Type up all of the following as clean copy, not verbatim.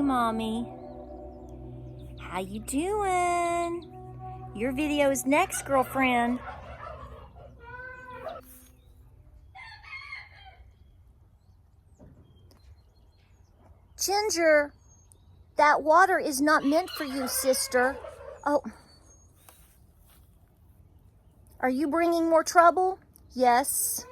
Mommy. How you doing? Your video is next, girlfriend. Ginger, that water is not meant for you, sister. Oh. Are you bringing more trouble? Yes.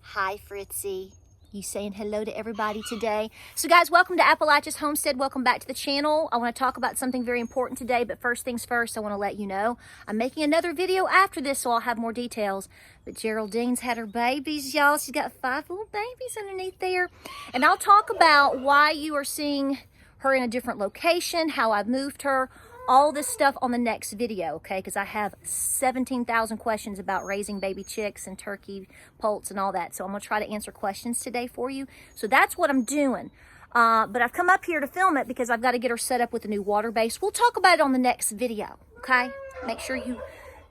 Hi, Fritzy. You saying hello to everybody today? So guys, welcome to Appalachia's Homestead. Welcome back to the channel. I want to talk about something very important today, but first things first, I want to let you know I'm making another video after this, so I'll have more details. But Geraldine's had her babies, y'all. She's got 5 little babies underneath there. And I'll talk about why you are seeing her in a different location, how I've moved her, all this stuff on the next video, okay? Because I have 17,000 questions about raising baby chicks and turkey poults and all that. So I'm going to try to answer questions today for you. So that's what I'm doing. But I've come up here to film it because I've got to get her set up with a new water base. We'll talk about it on the next video, okay? Make sure you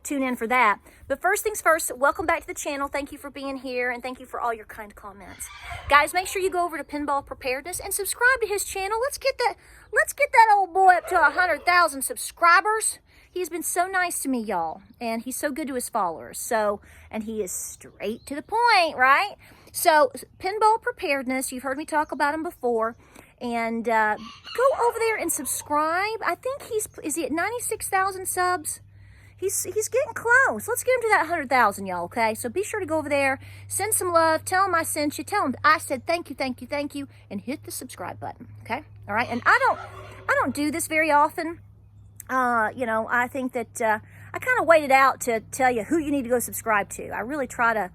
tune in for that. But first things first, welcome back to the channel. Thank you for being here and thank you for all your kind comments. Guys, make sure you go over to Pinball Preparedness and subscribe to his channel. Let's get that old boy up to 100,000 subscribers. He's been so nice to me, y'all, and he's so good to his followers. So, and he is straight to the point, right? So, Pinball Preparedness, you've heard me talk about him before, and go over there and subscribe. I think is he at 96,000 subs? He's getting close. Let's get him to that 100,000, y'all, okay? So be sure to go over there, send some love, tell him I sent you, tell him I said thank you, and hit the subscribe button, okay? All right, and I don't do this very often. You know, I think that I kind of waited out to tell you who you need to go subscribe to. I really try to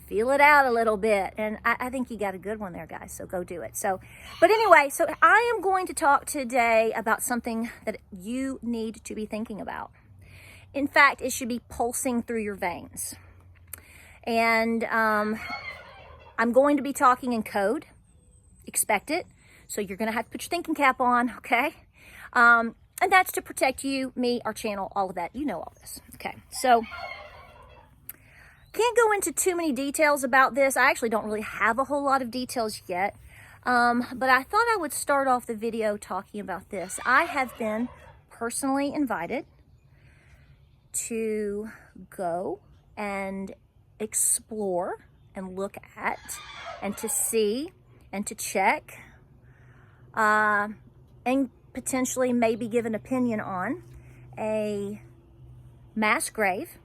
feel it out a little bit, and I think you got a good one there, guys, so go do it. So, but anyway, so I am going to talk today about something that you need to be thinking about. In fact, it should be pulsing through your veins. And I'm going to be talking in code. Expect it. So you're going to have to put your thinking cap on, okay? And that's to protect you, me, our channel, all of that. You know all this, okay? So can't go into too many details about this. I actually don't really have a whole lot of details yet. But I thought I would start off the video talking about this. I have been personally invited to go and explore and look at and to see and to check and potentially maybe give an opinion on a mass grave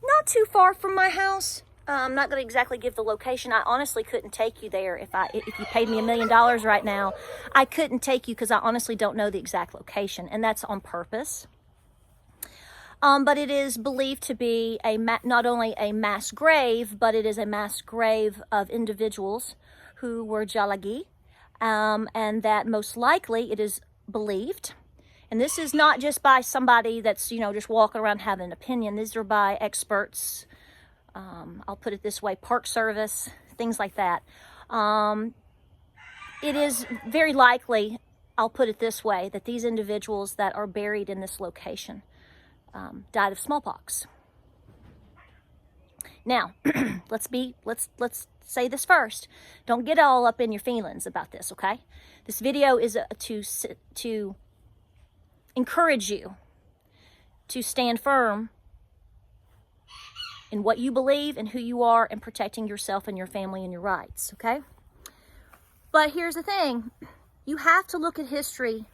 not too far from my house. I'm not going to exactly give the location. I honestly couldn't take you there if you paid me $1 million right now. I couldn't take you because I honestly don't know the exact location, and that's on purpose. But it is believed to be not only a mass grave, but it is a mass grave of individuals who were Jalagi, and that most likely it is believed. And this is not just by somebody that's, you know, just walking around having an opinion. These are by experts. I'll put it this way, Park Service, things like that. It is very likely, I'll put it this way, that these individuals that are buried in this location died of smallpox. Now, let's say this first. Don't get all up in your feelings about this, okay? This video is to encourage you to stand firm in what you believe and who you are and protecting yourself and your family and your rights, okay? But here's the thing. You have to look at history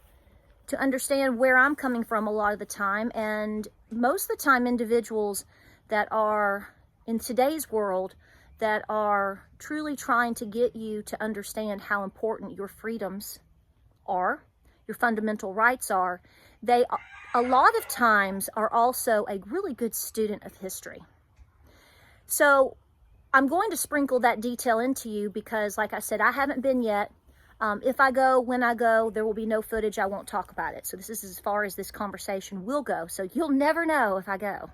to understand where I'm coming from a lot of the time. And most of the time, individuals that are in today's world that are truly trying to get you to understand how important your freedoms are, your fundamental rights are, they a lot of times are also a really good student of history. So I'm going to sprinkle that detail into you because, like I said, I haven't been yet. If I go, when I go, there will be no footage. I won't talk about it. So this is as far as this conversation will go. So you'll never know if I go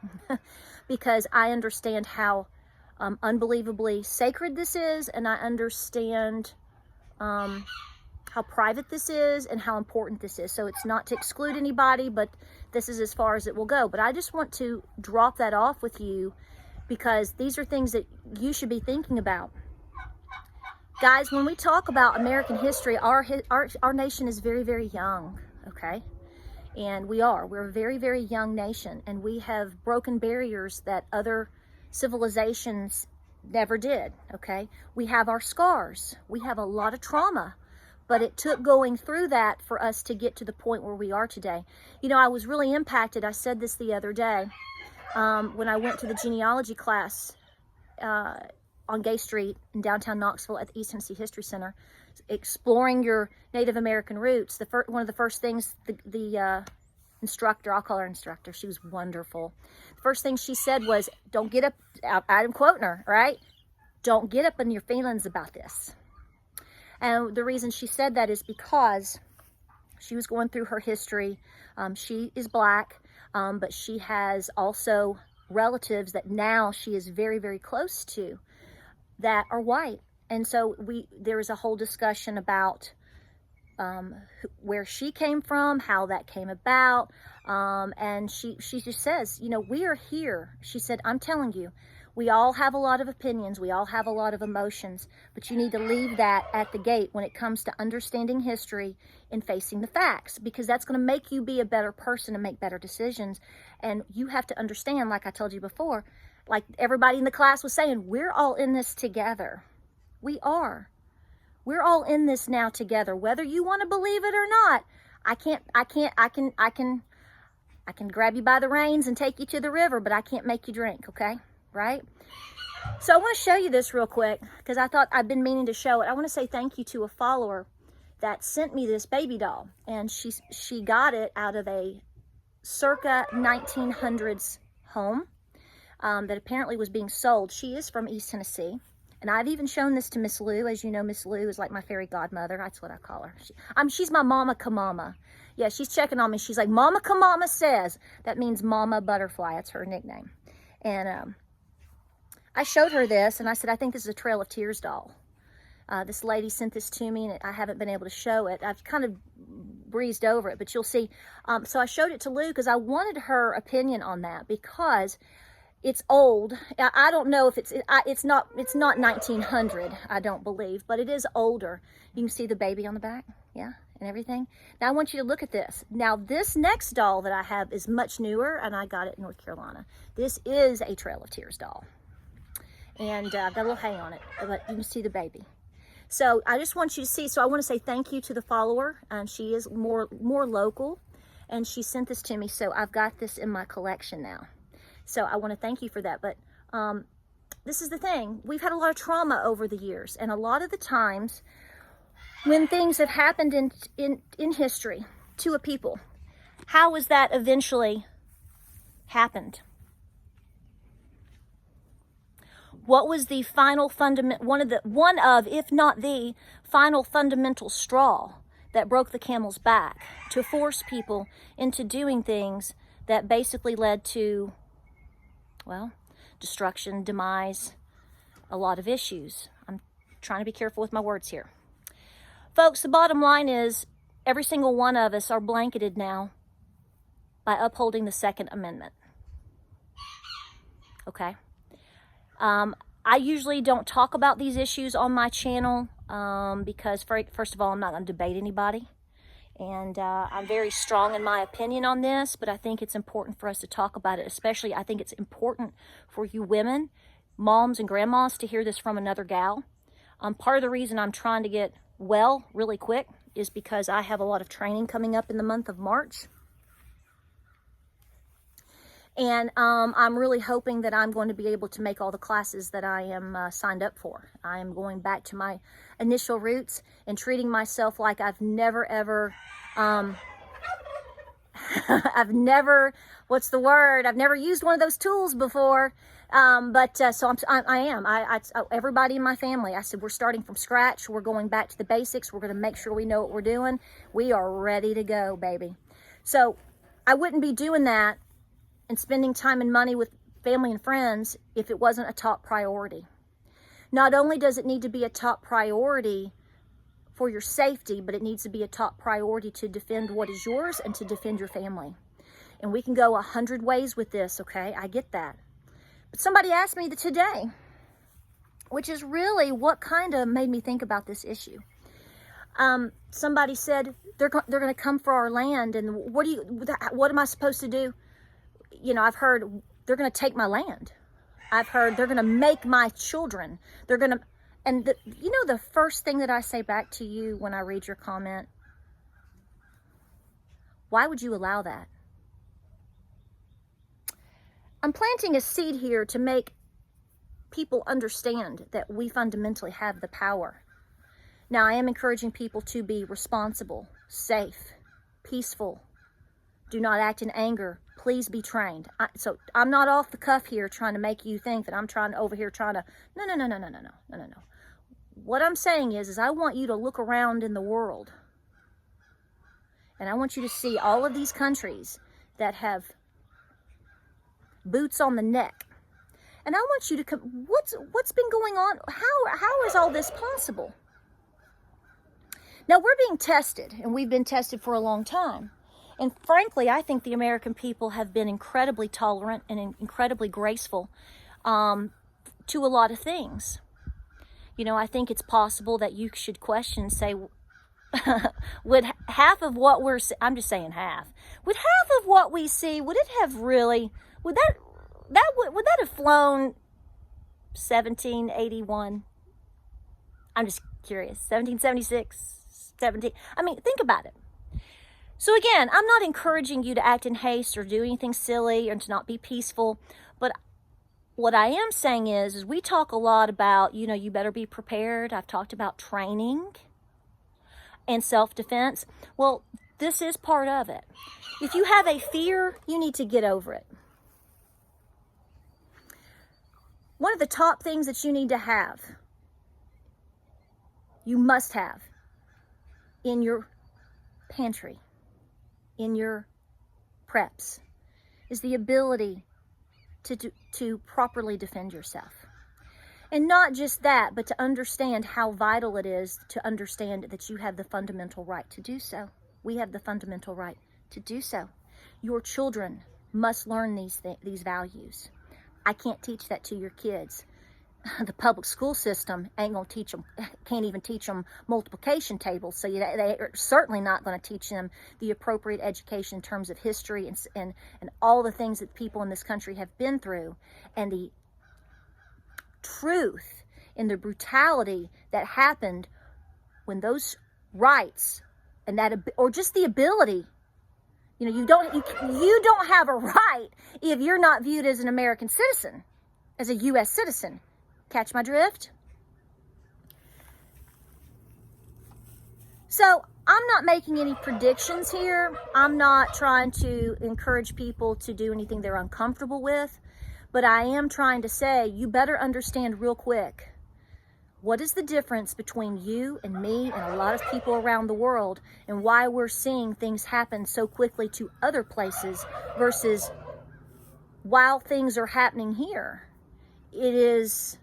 because I understand how unbelievably sacred this is, and I understand how private this is and how important this is. So it's not to exclude anybody, but this is as far as it will go. But I just want to drop that off with you because these are things that you should be thinking about. Guys, when we talk about American history, our nation is very, very young, okay? And we're a very, very young nation, and we have broken barriers that other civilizations never did, okay? We have our scars. We have a lot of trauma, but it took going through that for us to get to the point where we are today. You know, I was really impacted. I said this the other day when I went to the genealogy class on Gay Street in downtown Knoxville at the East Tennessee History Center, exploring your Native American roots. One of the first things the instructor, I'll call her instructor, she was wonderful. The first thing she said was, don't get up, I'm quoting her, right? Don't get up in your feelings about this. And the reason she said that is because she was going through her history. She is Black, but she has also relatives that now she is very, very close to that are white. And so there is a whole discussion about where she came from, how that came about. And she just says, you know, we are here. She said, I'm telling you, we all have a lot of opinions. We all have a lot of emotions, but you need to leave that at the gate when it comes to understanding history and facing the facts, because that's going to make you be a better person and make better decisions. And you have to understand, like I told you before, like everybody in the class was saying, we're all in this together. We are. We're all in this now together, whether you want to believe it or not. I can grab you by the reins and take you to the river, but I can't make you drink, okay? Right? So I want to show you this real quick because I thought I've been meaning to show it. I want to say thank you to a follower that sent me this baby doll, and she got it out of a circa 1900s home that apparently was being sold. She is from East Tennessee, and I've even shown this to Miss Lou. As you know, Miss Lou is like my fairy godmother. That's what I call her. She's my mama kamama. Yeah, she's checking on me. She's like, Mama kamama says. That means Mama Butterfly. That's her nickname. And I showed her this, and I said, I think this is a Trail of Tears doll. This lady sent this to me, and I haven't been able to show it. I've kind of breezed over it, but you'll see. So I showed it to Lou because I wanted her opinion on that, because it's old. I don't know if it's not 1900, I don't believe, but it is older. You can see the baby on the back, yeah, and everything. Now I want you to look at this. Now this next doll that I have is much newer, and I got it in North Carolina. This is a Trail of Tears doll, and got a little hay on it, but you can see the baby. So I just want you to see. So I want to say thank you to the follower. She is more local, and she sent this to me, so I've got this in my collection now. So I want to thank you for that. But this is the thing. We've had a lot of trauma over the years, and a lot of the times when things have happened in history to a people, how has that eventually happened? What was the final one of, if not the final fundamental straw that broke the camel's back to force people into doing things that basically led to, well, destruction, demise, a lot of issues? I'm trying to be careful with my words here. Folks, the bottom line is every single one of us are blanketed now by upholding the Second Amendment. Okay? I usually don't talk about these issues on my channel because, first of all, I'm not going to debate anybody. And I'm very strong in my opinion on this, but I think it's important for us to talk about it. Especially, I think it's important for you women, moms and grandmas, to hear this from another gal. Part of the reason I'm trying to get well really quick is because I have a lot of training coming up in the month of March. And I'm really hoping that I'm going to be able to make all the classes that I am signed up for. I am going back to my initial roots and treating myself like I've never, ever, I've never used one of those tools before. So I am. Everybody in my family, I said, we're starting from scratch. We're going back to the basics. We're going to make sure we know what we're doing. We are ready to go, baby. So I wouldn't be doing that and spending time and money with family and friends if it wasn't a top priority. Not only does it need to be a top priority for your safety, but it needs to be a top priority to defend what is yours and to defend your family. And we can go 100 ways with this, okay? I get that. But somebody asked me today, which is really what kind of made me think about this issue. Somebody said they're going to come for our land, and what am I supposed to do? You know, I've heard they're going to take my land. I've heard they're going to make my children. They're going to, and you know, the first thing that I say back to you when I read your comment, why would you allow that? I'm planting a seed here to make people understand that we fundamentally have the power. Now, I am encouraging people to be responsible, safe, peaceful. Do not act in anger. Please be trained. So I'm not off the cuff here trying to make you think that I'm over here trying to, no. What I'm saying is I want you to look around in the world, and I want you to see all of these countries that have boots on the neck. And I want you to come, what's been going on? How is all this possible? Now, we're being tested, and we've been tested for a long time. And frankly, I think the American people have been incredibly tolerant and incredibly graceful to a lot of things. You know, I think it's possible that you should question, say, would half of what I'm just saying half, would half of what we see, would it have really, would that have flown 1781? I'm just curious. 1776, 17. I mean, think about it. So again, I'm not encouraging you to act in haste or do anything silly or to not be peaceful. But what I am saying is we talk a lot about, you know, you better be prepared. I've talked about training and self-defense. Well, this is part of it. If you have a fear, you need to get over it. One of the top things that you need to have, you must have in your pantry, in your preps, is the ability to properly defend yourself. And not just that, but to understand how vital it is to understand that you have the fundamental right to do so. We have the fundamental right to do so. Your children must learn these values. I can't teach that to your kids. The public school system ain't gonna teach them, can't even teach them multiplication tables. So they are certainly not gonna teach them the appropriate education in terms of history and all the things that people in this country have been through, and the truth and the brutality that happened when those rights and that, or just the ability, you know, you don't have a right if you're not viewed as an American citizen, as a U.S. citizen. Catch my drift? So I'm not making any predictions here. I'm not trying to encourage people to do anything they're uncomfortable with, but I am trying to say you better understand real quick, what is the difference between you and me and a lot of people around the world, and why we're seeing things happen so quickly to other places versus while things are happening here? It is,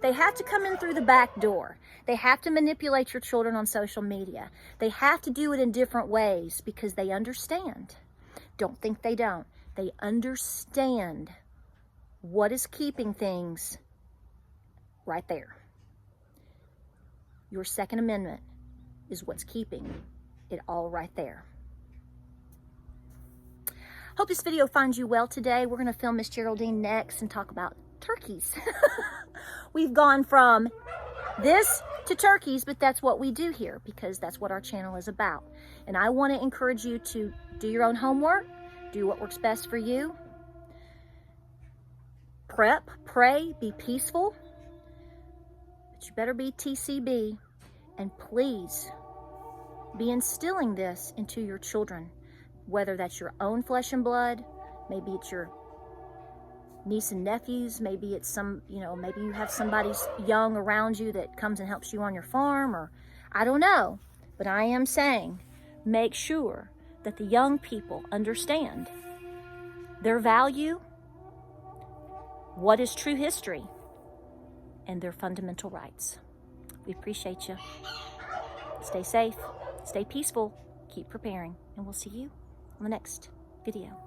they have to come in through the back door. They have to manipulate your children on social media. They have to do it in different ways because they understand. Don't think they don't. They understand what is keeping things right there. Your Second Amendment is what's keeping it all right there. Hope this video finds you well today. We're going to film Miss Geraldine next and talk about turkeys. We've gone from this to turkeys, but that's what we do here because that's what our channel is about. And I want to encourage you to do your own homework, do what works best for you. Prep, pray, be peaceful, but you better be TCB, and please be instilling this into your children, whether that's your own flesh and blood, maybe it's your niece and nephews, maybe it's some, you know, maybe you have somebody young around you that comes and helps you on your farm, or I don't know, but I am saying make sure that the young people understand their value, what is true history, and their fundamental rights. We appreciate you. Stay safe, stay peaceful, keep preparing, and we'll see you on the next video.